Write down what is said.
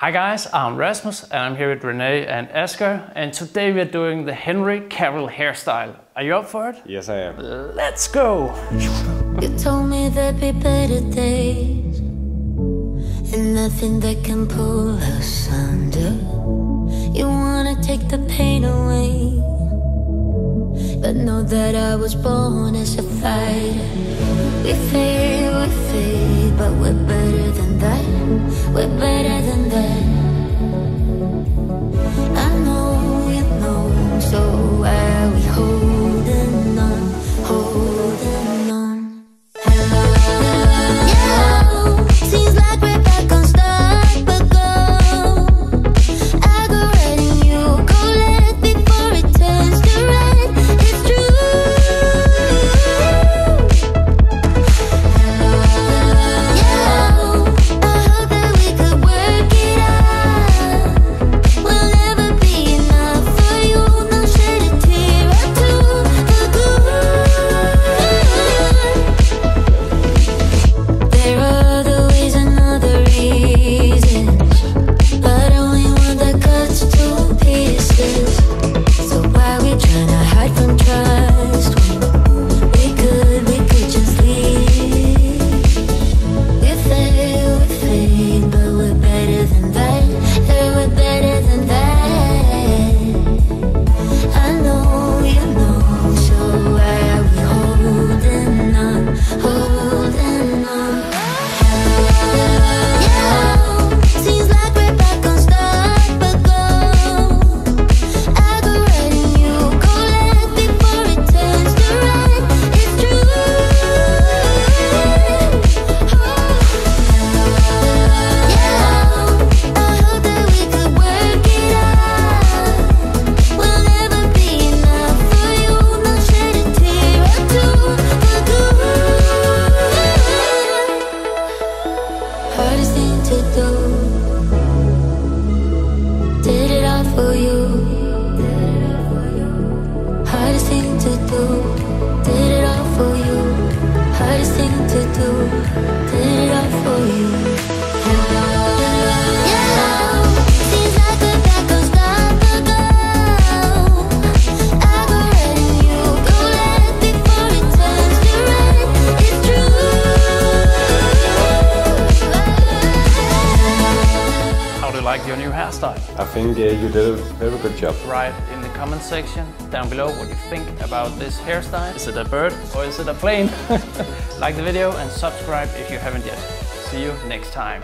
Hi guys, I'm Rasmus and I'm here with Reneé and Asger, and today we're doing the Henry Cavill hairstyle. Are you up for it? Yes, I am. Let's go! You told me there'd be better days and nothing that can pull us under. You wanna take the pain away, but know that I was born as a fighter. We fade, but we're better than that. We're better than that. I know you know, so why are we holding on, holding on? Hello, yeah, seems like we're back on start, but go. I go right and you go left before it turns to red. It's true. Like your new hairstyle? I think you did a very good job. Write in the comment section down below what you think about this hairstyle. Is it a bird or is it a plane? Like the video and subscribe if you haven't yet. See you next time.